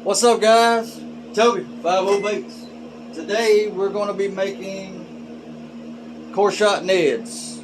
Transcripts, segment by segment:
What's up, guys? Toby, 50 Baits. Today we're going to be making core shot NEDs.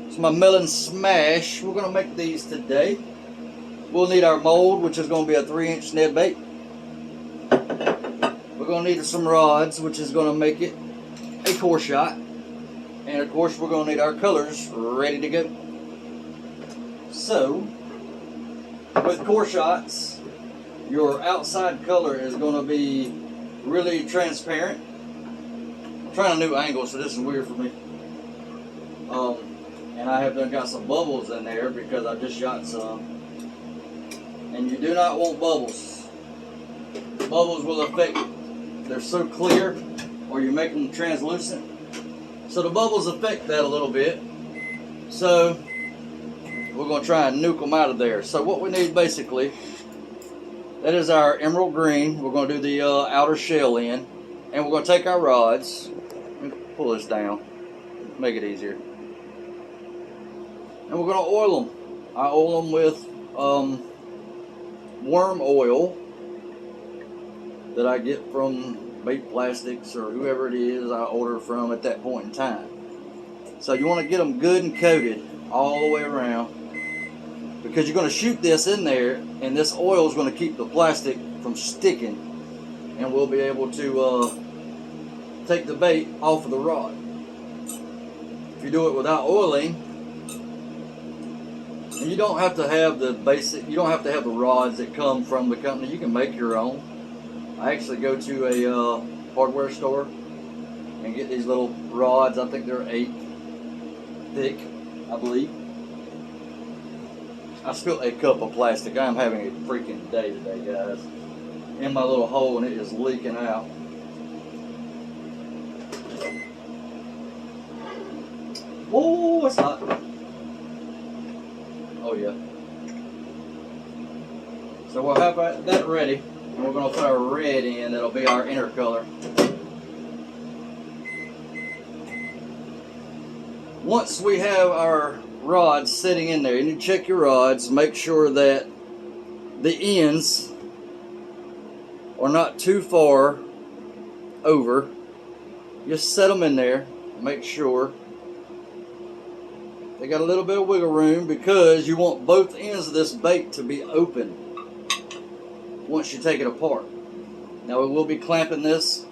It's my Melon Smash. We're going to make these today. We'll need our mold, which is going to be a 3-inch Ned bait. We're going to need some rods, which is going to make it a core shot. And of course, we're going to need our colors ready to go. So, with core shots, your outside color is going to be really transparent. I'm trying a new angle, so this is weird for me. And I have got some bubbles in there because I just shot some. And you do not want bubbles. Bubbles will affect, they're so clear, or you make them translucent. So the bubbles affect that a little bit. So we're going to try and nuke them out of there. So what we need basically, that is our emerald green. We're going to do the outer shell in. And we're going to take our rods. Let me pull this down. Make it easier. And we're going to oil them. I oil them with worm oil that I get from Bait Plastics or whoever it is I order from at that point in time. So you want to get them good and coated all the way around, because you're going to shoot this in there and this oil is going to keep the plastic from sticking, and we'll be able to take the bait off of the rod. If you do it without oiling, and you don't have to have the rods that come from the company. You can make your own. I actually go to a hardware store and get these little rods. I think they're 8 thick, I believe. I spilled a cup of plastic. I'm having a freaking day today, guys. In my little hole, and it is leaking out. Oh, it's hot. Oh, yeah. So we'll have that ready, and we're going to put our red in. That'll be our inner color. Once we have our rods sitting in there, you need to check your rods, make sure that the ends are not too far over. Just set them in there, make sure they got a little bit of wiggle room, because you want both ends of this bait to be open once you take it apart. Now we will be clamping this.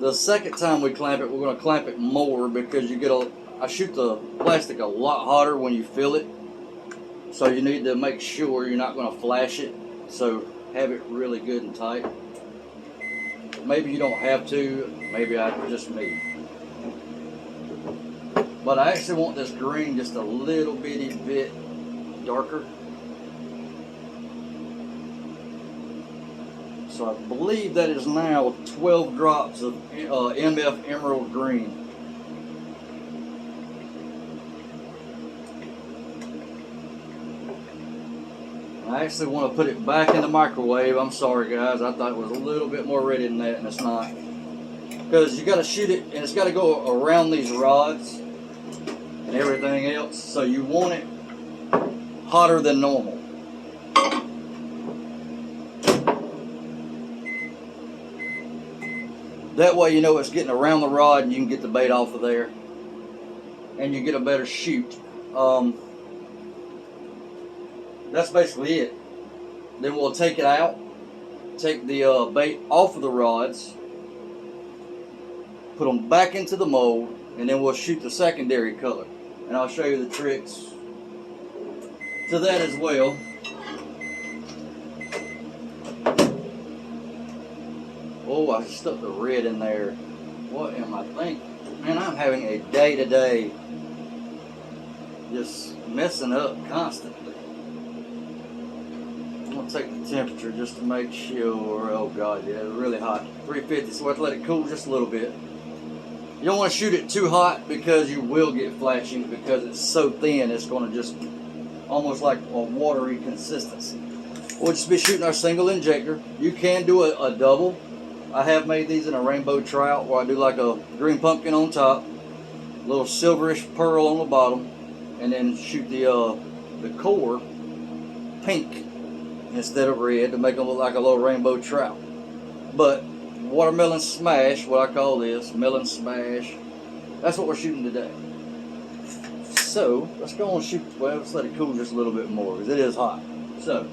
The second time we clamp it, we're going to clamp it more, because you get I shoot the plastic a lot hotter when you fill it. So you need to make sure you're not going to flash it. So have it really good and tight. Maybe you don't have to, maybe just me. But I actually want this green just a little bitty bit darker. So I believe that is now 12 drops of MF Emerald Green. I actually want to put it back in the microwave. I'm sorry, guys. I thought it was a little bit more ready than that, and it's not. Because you got to shoot it, and it's got to go around these rods and everything else. So you want it hotter than normal. That way you know it's getting around the rod, and you can get the bait off of there, and you get a better shoot. That's basically it. Then we'll take it out, take the bait off of the rods, put them back into the mold, and then we'll shoot the secondary color. And I'll show you the tricks to that as well. Oh, I stuck the red in there. What am I thinking? Man, I'm having a day today. Just messing up constantly. I'm going to take the temperature just to make sure. Oh God, yeah, it's really hot. 350, so I have to let it cool just a little bit. You don't want to shoot it too hot, because you will get flashing, because it's so thin it's going to just almost like a watery consistency. We'll just be shooting our single injector. You can do a double. I have made these in a rainbow trout, where I do like a green pumpkin on top, a little silverish pearl on the bottom, and then shoot the core pink instead of red to make them look like a little rainbow trout. But watermelon smash, what I call this, melon smash, that's what we're shooting today. So let's go and shoot. Well, let's let it cool just a little bit more because it is hot. So,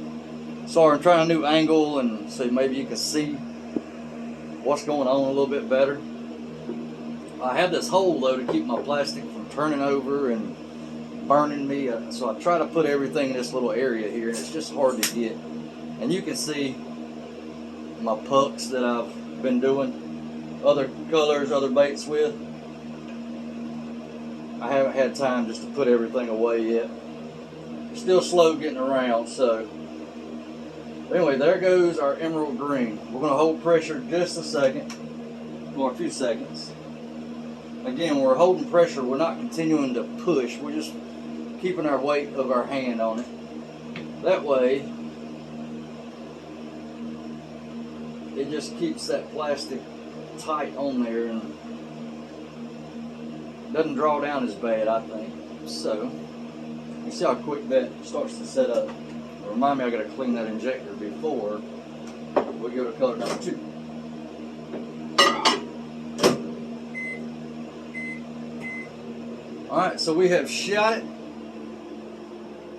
sorry, I'm trying a new angle and so maybe you can see what's going on a little bit better. I have this hole though to keep my plastic from turning over and burning me, so I try to put everything in this little area here, and it's just hard to get. And you can see my pucks that I've been doing other colors, other baits with. I haven't had time just to put everything away yet. Still slow getting around, so. Anyway, there goes our emerald green. We're going to hold pressure just a second, or a few seconds. Again, we're holding pressure. We're not continuing to push. We're just keeping our weight of our hand on it. That way, it just keeps that plastic tight on there and doesn't draw down as bad, I think. So, you see how quick that starts to set up. Remind me, I got to clean that injector before we go to color number 2. Alright, so we have shot it.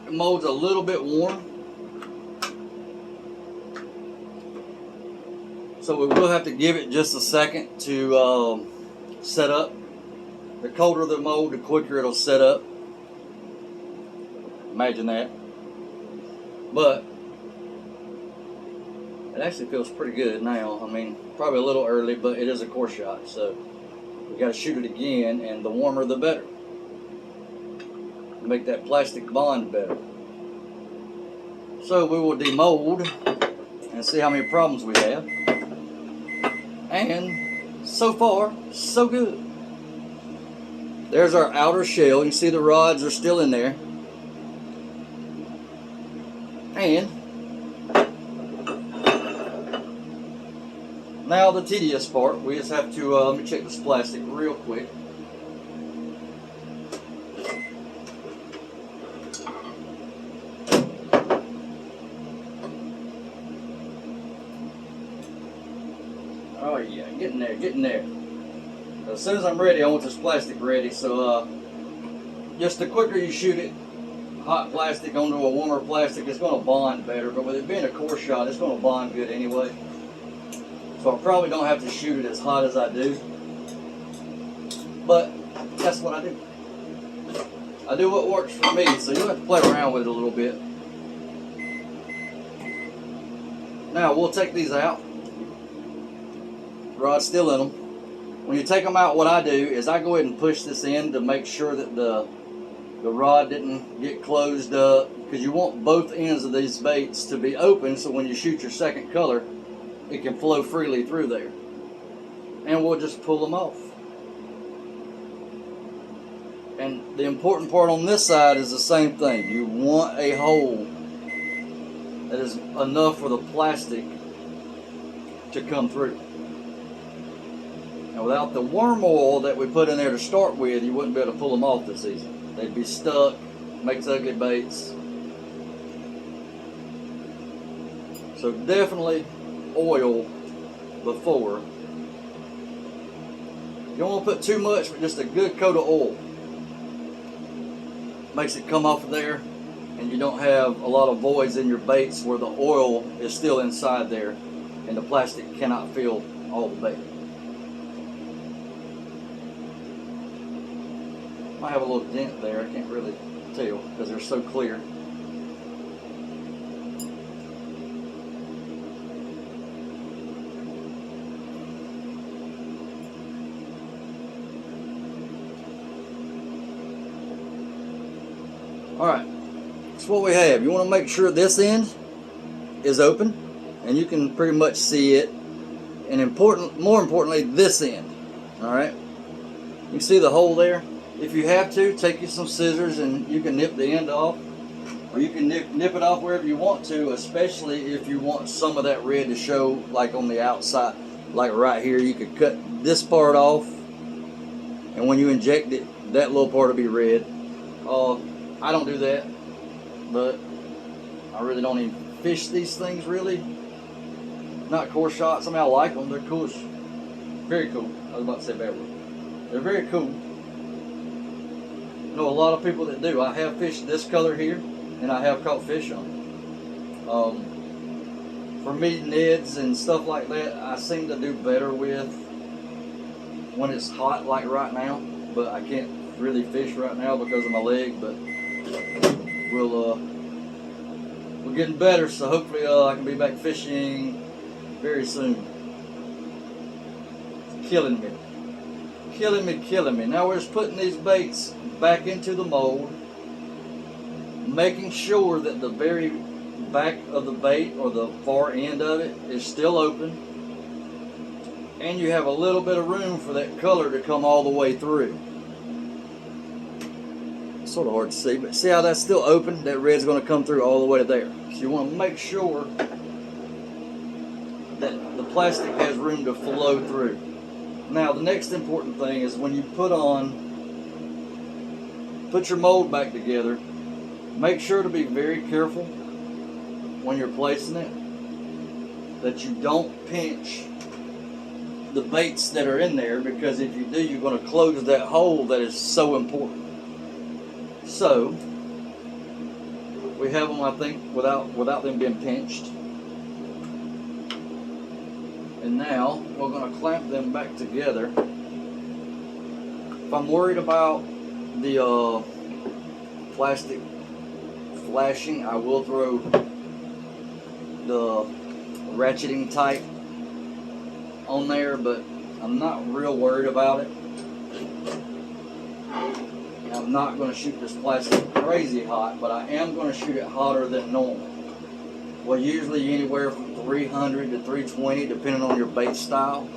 The mold's a little bit warm. So we will have to give it just a second to set up. The colder the mold, the quicker it'll set up. Imagine that. But it actually feels pretty good now. I mean, probably a little early, but it is a core shot, so we got to shoot it again, and the warmer the better. Make that plastic bond better. So we will demold and see how many problems we have. And so far, so good. There's our outer shell. You can see the rods are still in there. And now the tedious part, we just have to, let me check this plastic real quick. Oh yeah, getting there, getting there. As soon as I'm ready, I want this plastic ready, so just the quicker you shoot it, hot plastic onto a warmer plastic, it's going to bond better, but with it being a core shot, it's going to bond good anyway. So I probably don't have to shoot it as hot as I do, but that's what I do. I do what works for me, so you'll have to play around with it a little bit. Now we'll take these out. Rod's still in them. When you take them out, what I do is I go ahead and push this in to make sure that the rod didn't get closed up, because you want both ends of these baits to be open so when you shoot your second color, it can flow freely through there. And we'll just pull them off. And the important part on this side is the same thing. You want a hole that is enough for the plastic to come through. And without the worm oil that we put in there to start with, you wouldn't be able to pull them off this easy. They'd be stuck, makes ugly baits. So definitely oil before. You don't want to put too much, but just a good coat of oil. Makes it come off of there, and you don't have a lot of voids in your baits where the oil is still inside there and the plastic cannot fill all the bait. Might have a little dent there, I can't really tell because they're so clear. Alright, that's what we have. You want to make sure this end is open and you can pretty much see it, and more importantly, this end. Alright, you can see the hole there. If you have to, take you some scissors and you can nip the end off, or you can nip it off wherever you want to, especially if you want some of that red to show like on the outside, like right here. You could cut this part off, and when you inject it, that little part will be red. I don't do that, but I really don't even fish these things really. Not core shots. I mean, I like them. They're cool. Very cool. I was about to say bad word. They're very cool. I know a lot of people that do. I have fished this color here, and I have caught fish on it. For me, NEDs and stuff like that, I seem to do better with when it's hot like right now, but I can't really fish right now because of my leg, but we're getting better, so hopefully I can be back fishing very soon. It's killing me. Killing me. Now we're just putting these baits back into the mold, making sure that the very back of the bait or the far end of it is still open, and you have a little bit of room for that color to come all the way through. It's sort of hard to see, but see how that's still open? That red's going to come through all the way to there. So you want to make sure that the plastic has room to flow through. Now the next important thing is when you put your mold back together, make sure to be very careful when you're placing it that you don't pinch the baits that are in there, because if you do, you're going to close that hole that is so important. So we have them, I think, without them being pinched. And now we're going to clamp them back together. If I'm worried about the plastic flashing, I will throw the ratcheting type on there, but I'm not real worried about it. I'm not going to shoot this plastic crazy hot, but I am going to shoot it hotter than normal. Well, usually anywhere from 300 to 320, depending on your bait style.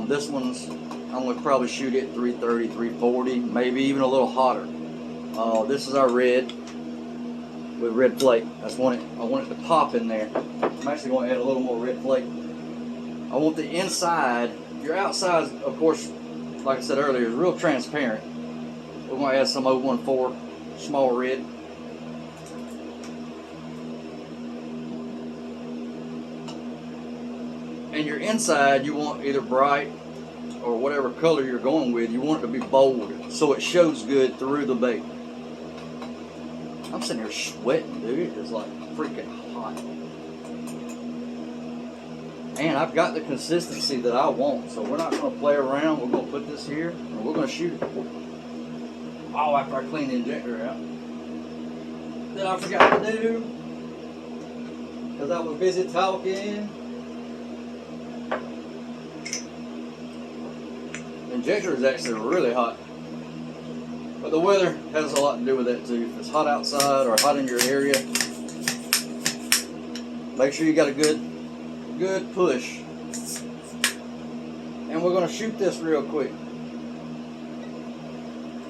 This one's, I'm going to probably shoot it 330, 340, maybe even a little hotter. This is our red with red flake. I want it to pop in there. I'm actually going to add a little more red flake. I want the inside, your outside, of course, like I said earlier, is real transparent. We're going to add some 014 small red. And your inside, you want either bright or whatever color you're going with, you want it to be bold so it shows good through the bait. I'm sitting here sweating, dude. It's like freaking hot. And I've got the consistency that I want, so we're not going to play around. We're going to put this here and we're going to shoot it. Oh, after I clean the injector out. That I forgot to do because I was busy talking. The injector is actually really hot, but the weather has a lot to do with that too. If it's hot outside or hot in your area, make sure you got a good push. And we're going to shoot this real quick.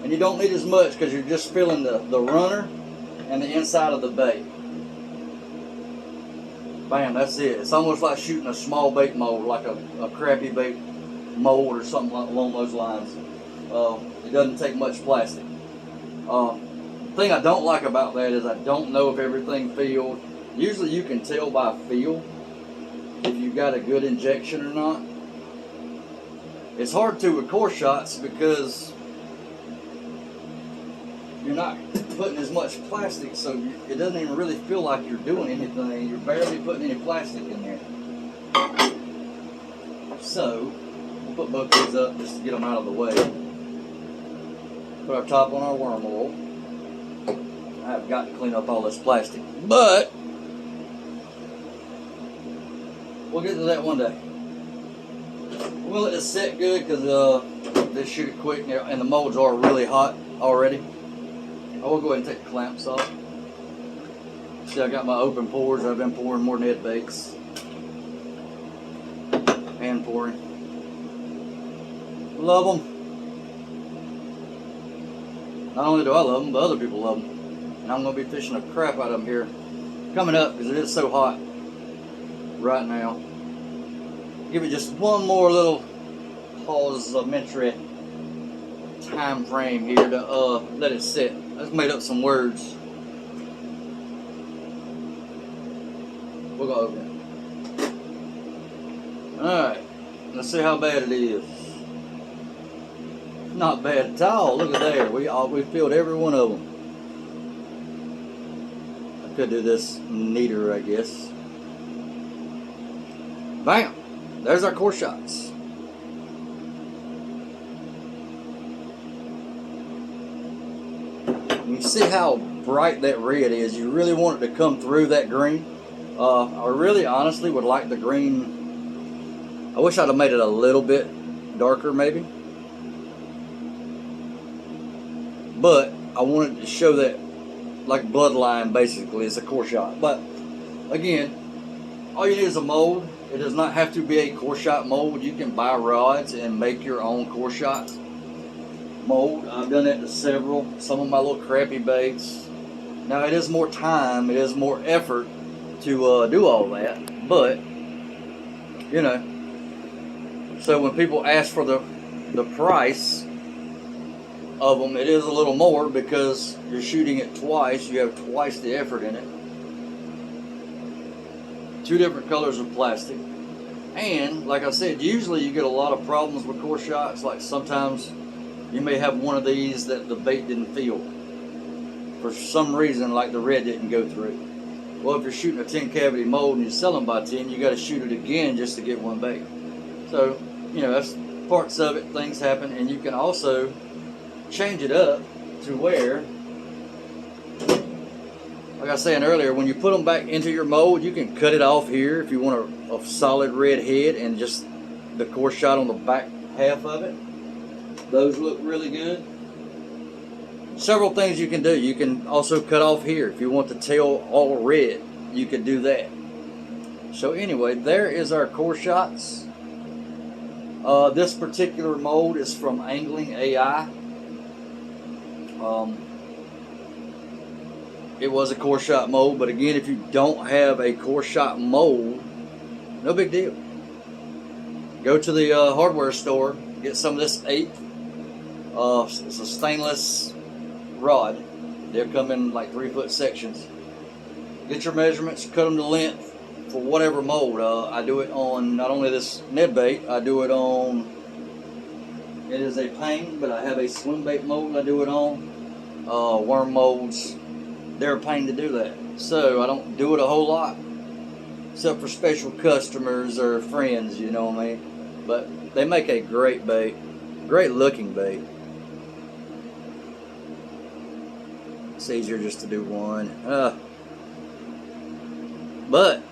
And you don't need as much because you're just filling the runner and the inside of the bait. Bam, that's it. It's almost like shooting a small bait mold, like a crappy bait mold or something along those lines. It doesn't take much plastic. The thing I don't like about that is I don't know if everything filled. Usually you can tell by feel if you got a good injection or not. It's hard to with core shots because you're not putting as much plastic, so it doesn't even really feel like you're doing anything. You're barely putting any plastic in there. So we'll put both these up just to get them out of the way. Put our top on our worm oil. I've got to clean up all this plastic, but we'll get to that one day. We'll let this set good because they shoot it quick and the molds are really hot already. I will go ahead and take the clamps off. See, I got my open pours. I've been pouring more NED baits. Hand pouring. Love them. Not only do I love them, but other people love them. And I'm going to be fishing the crap out of them here coming up because it is so hot right now. Give it just one more little pause-mentary time frame here to let it sit. I just made up some words. go open it. Alright, let's see how bad it is. Not bad at all. Look at there. We filled every one of them. I could do this neater, I guess. Bam! There's our core shots. You can see how bright that red is. You really want it to come through that green. I really honestly would like the green. I wish I'd have made it a little bit darker maybe. But I wanted to show that like bloodline basically is a core shot. But again, all you need is a mold. It does not have to be a core shot mold. You can buy rods and make your own core shot mold. I've done that to several. Some of my little crappy baits. Now it is more time, it is more effort to do all that, but you know. So when people ask for the price of them, it is a little more because you're shooting it twice. You have twice the effort in it. 2 different colors of plastic, and like I said, usually you get a lot of problems with core shots. Like sometimes you may have one of these that the bait didn't feel for some reason, like the red didn't go through. Well, if you're shooting a 10 cavity mold and you sell them by 10, you got to shoot it again just to get one bait. So you know, that's parts of it. Things happen, and you can also change it up to where, like I was saying earlier, when you put them back into your mold, you can cut it off here if you want a solid red head and just the core shot on the back half of it. Those look really good. Several things you can do. You can also cut off here if you want the tail all red. You could do that. So anyway, there is our core shots. This particular mold is from Angling AI. It was a core shot mold, but again, if you don't have a core shot mold, no big deal. Go to the hardware store, get some of this 8th. It's a stainless rod. They'll come in like 3-foot sections. Get your measurements, cut them to length for whatever mold. I do it on not only this Ned bait, I do it on, it is a pain, but I have a swim bait mold I do it on. Worm molds, they're a pain to do that. So I don't do it a whole lot, except for special customers or friends, you know what I mean? But they make a great bait, great looking bait. It's easier just to do one. But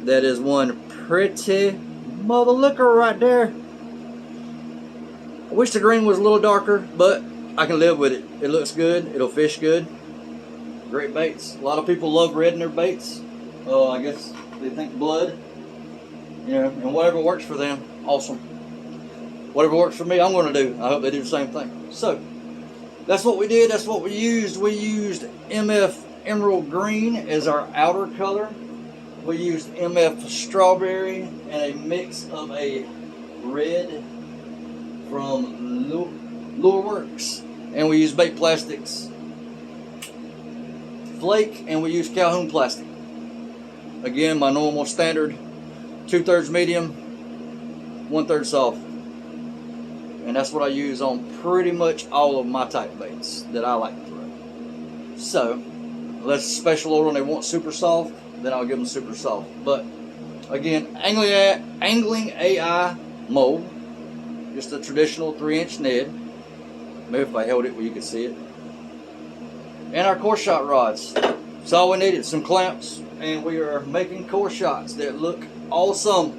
that is one pretty mother liquor right there. I wish the green was a little darker, but I can live with it. It looks good. It'll fish good. Great baits. A lot of people love red in their baits. I guess they think blood. You know, and whatever works for them, awesome. Whatever works for me, I'm going to do. I hope they do the same thing. So, that's what we did. That's what we used. We used MF Emerald Green as our outer color. We used MF Strawberry and a mix of a red from Lure Works. And we used Bait Plastics Flake, and we used Calhoun Plastic. Again, my normal standard 2/3 medium, 1/3 soft. And that's what I use on pretty much all of my type baits that I like to throw. So, unless it's special order and they want super soft, then I'll give them super soft. But again, Angling AI mold, just a traditional 3-inch Ned. Maybe if I held it where you could see it. And our core shot rods. That's all we needed, some clamps, and we are making core shots that look awesome.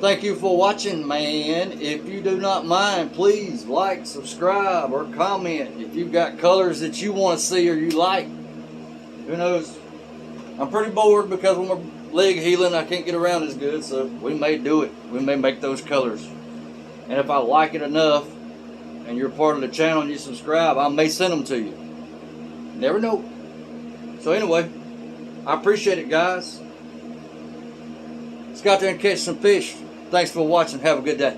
Thank you for watching, man. If you do not mind, please like, subscribe, or comment if you've got colors that you want to see or you like. Who knows? I'm pretty bored because when my leg healing, I can't get around as good, so we may do it. We may make those colors. And if I like it enough, and you're part of the channel and you subscribe, I may send them to you. Never know. So anyway, I appreciate it, guys. Let's go out there and catch some fish. Thanks for watching. Have a good day.